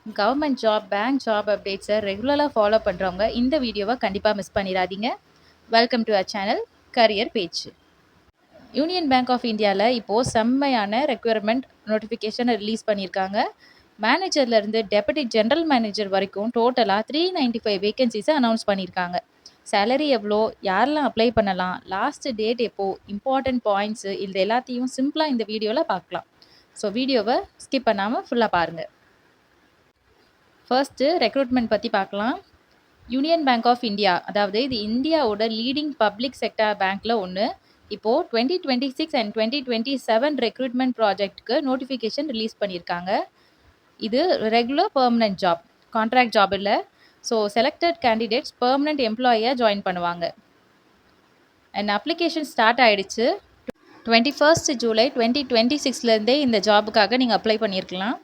Government job, bank job அப்டேட்ஸை ரெகுலராக follow பண்ணுறவங்க இந்த வீடியோவை கண்டிப்பாக மிஸ் பண்ணிடாதீங்க. Welcome to our channel career page. Union bank of இந்தியாவில் இப்போது செம்மையான ரெக்யர்மெண்ட் நோட்டிஃபிகேஷன் ரிலீஸ் பண்ணியிருக்காங்க. மேனேஜர்லேருந்து டெபுட்டி ஜென்ரல் மேனேஜர் வரைக்கும் டோட்டலாக 395 வேகன்சிஸை அனௌன்ஸ் பண்ணியிருக்காங்க. சேலரி எவ்வளோ, யாரெல்லாம் அப்ளை பண்ணலாம், லாஸ்ட் டேட் எப்போ, இம்பார்ட்டன்ட் பாயிண்ட்ஸு இது எல்லாத்தையும் சிம்பிளாக இந்த வீடியோவில் பார்க்கலாம். ஸோ வீடியோவை ஸ்கிப் பண்ணாமல் ஃபுல்லாக பாருங்கள். ஃபர்ஸ்ட்டு ரெக்ரூட்மெண்ட் பற்றி பார்க்கலாம். யூனியன் பேங்க் ஆஃப் இந்தியா, அதாவது இது இந்தியாவோட லீடிங் பப்ளிக் செக்டார் பேங்க்கில் ஒன்று. இப்போது 2026 அண்ட் 2027 ரெக்ரூட்மெண்ட் ப்ராஜெக்ட்டுக்கு நோட்டிஃபிகேஷன் ரிலீஸ் பண்ணியிருக்காங்க. இது regular permanent job, contract job இல்லை. ஸோ செலக்டட் கேண்டிடேட்ஸ் பெர்மனன்ட் எம்ப்ளாயியாக ஜாயின் பண்ணுவாங்க. அண்ட் அப்ளிகேஷன் ஸ்டார்ட் ஆகிடுச்சு. 21 ஜூலை 2026லேருந்தே இந்த ஜாபுக்காக நீங்கள் அப்ளை பண்ணியிருக்கலாம்.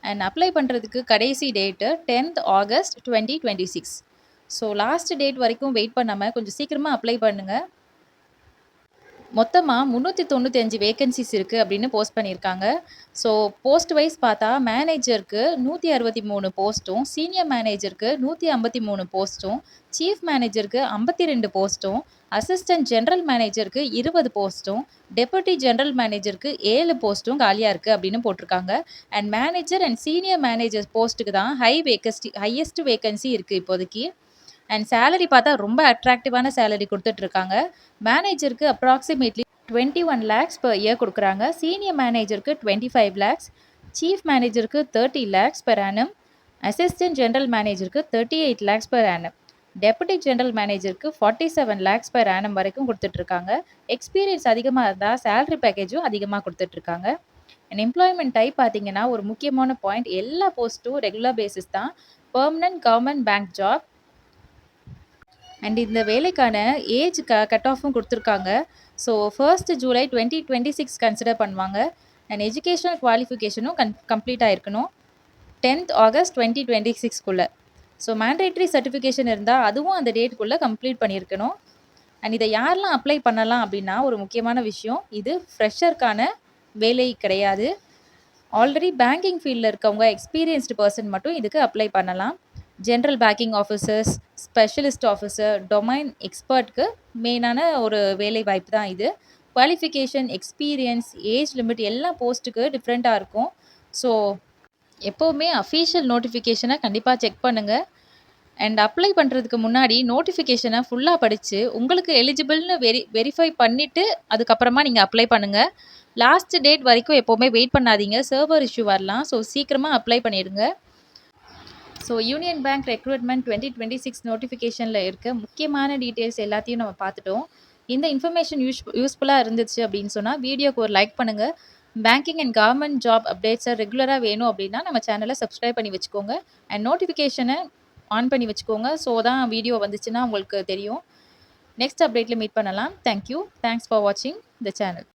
அண்ட் அப்ளை பண்ணுறதுக்கு கடைசி date 10th August 2026. So last date வரைக்கும் வெயிட் பண்ணாமல் கொஞ்சம் சீக்கிரமாக அப்ளை பண்ணுங்கள். மொத்தமாக 395 வேகன்சிஸ் இருக்குது அப்படின்னு போஸ்ட் பண்ணியிருக்காங்க. ஸோ போஸ்ட் வைஸ் பார்த்தா மேனேஜருக்கு 163 போஸ்ட்டும், சீனியர் மேனேஜருக்கு 153 போஸ்ட்டும், சீஃப் மேனேஜருக்கு 52 போஸ்ட்டும், அசிஸ்டன்ட் ஜென்ரல் மேனேஜருக்கு 20 போஸ்ட்டும், டெபுட்டி ஜென்ரல் மேனேஜருக்கு 7 போஸ்ட்டும் காலியாக இருக்குது அப்படின்னு போட்டிருக்காங்க. And manager and senior manager போஸ்ட்டுக்கு தான் ஹையஸ்ட் வேகன்சி இருக்குது இப்போதைக்கு. அண்ட் சேலரி பார்த்தா ரொம்ப அட்ராக்டிவான சேலரி கொடுத்துட்ருக்காங்க. மேனேஜருக்கு அப்ராக்சிமேட்லி 21 lakhs per year கொடுக்குறாங்க. சீனியர் மேனேஜருக்கு 25 lakhs, சீஃப் மேனேஜருக்கு 30 lakhs per annum, assistant general மேனேஜருக்கு 38 lakhs per annum, deputy general மேனேஜருக்கு 47 lakhs per annum வரைக்கும் கொடுத்துட்ருக்காங்க. எக்ஸ்பீரியன்ஸ் அதிகமாக இருந்தால் சேலரி பேக்கேஜும் அதிகமாக கொடுத்துட்ருக்காங்க. அண்ட் எம்ப்ளாய்மெண்ட் டைப் பார்த்தீங்கன்னா ஒரு முக்கியமான பாயிண்ட், எல்லா போஸ்ட்டும் ரெகுலர் பேசிஸ் தான், permanent government bank job. And இந்த வேலைக்கான ஏஜ் கட் ஆஃபும் கொடுத்துருக்காங்க. ஸோ 1st ஜூலை 2026 கன்சிடர் பண்ணுவாங்க. அண்ட் எஜுகேஷனல் குவாலிஃபிகேஷனும் கம்ப்ளீட் ஆகிருக்கணும் 10th ஆகஸ்ட் 2026க்குள்ளே. ஸோ மேண்டேட்ரி சர்டிஃபிகேஷன் இருந்தால் அதுவும் அந்த டேட்டுக்குள்ளே கம்ப்ளீட் பண்ணியிருக்கணும். அண்ட் இதை யாரெல்லாம் அப்ளை பண்ணலாம் அப்படின்னா ஒரு முக்கியமான விஷயம், இது ஃப்ரெஷருக்கான வேலை கிடையாது. ஆல்ரெடி பேங்கிங் ஃபீல்டில் இருக்கவங்க எக்ஸ்பீரியன்ஸ்டு பர்சன் மட்டும் இதுக்கு அப்ளை பண்ணலாம். General banking officers, specialist officer, domain எக்ஸ்பர்ட்க்கு மெயினான ஒரு வேலை வாய்ப்பு தான் இது. குவாலிஃபிகேஷன், எக்ஸ்பீரியன்ஸ், ஏஜ் லிமிட் எல்லா போஸ்ட்டுக்கு டிஃப்ரெண்ட்டாக இருக்கும். ஸோ எப்போவுமே அஃபீஷியல் நோட்டிஃபிகேஷனை கண்டிப்பாக செக் பண்ணுங்கள். அண்ட் அப்ளை பண்ணுறதுக்கு முன்னாடி நோட்டிஃபிகேஷனை ஃபுல்லாக படித்து உங்களுக்கு எலிஜிபிள்னு வெரிஃபை பண்ணிவிட்டு அதுக்கப்புறமா நீங்கள் அப்ளை பண்ணுங்கள். லாஸ்ட் டேட் வரைக்கும் எப்போவுமே வெயிட் பண்ணாதீங்க, சர்வர் இஷ்யூ வரலாம். ஸோ சீக்கிரமாக அப்ளை பண்ணிடுங்க. ஸோ யூனியன் பேங்க் ரெக்ரூட்மெண்ட் 2026 நோட்டிஃபிகேஷனில் இருக்க முக்கியமான டீட்டெயில்ஸ் எல்லாத்தையும் நம்ம பார்த்துட்டோம். இந்த இன்ஃபர்மேஷன் யூஸ்ஃபுல்லாக இருந்துச்சு அப்படின்னு சொன்னால் வீடியோக்கு ஒரு லைக் பண்ணுங்கள். பேங்கிங் அண்ட் கவர்மெண்ட் ஜாப் அப்டேட்ஸை ரெகுலராக வேணும் அப்படின்னா நம்ம சேனலை சப்ஸ்கிரைப் பண்ணி வச்சுக்கோங்க. அண்ட் நோட்டிஃபிகேஷனை ஆன் பண்ணி வச்சுக்கோங்க. ஸோ தான் வீடியோ வந்துச்சுன்னா உங்களுக்கு தெரியும். நெக்ஸ்ட் அப்டேட்டில் மீட் பண்ணலாம். தேங்க்யூ. தேங்க்ஸ் ஃபார் வாட்சிங் த சேனல்.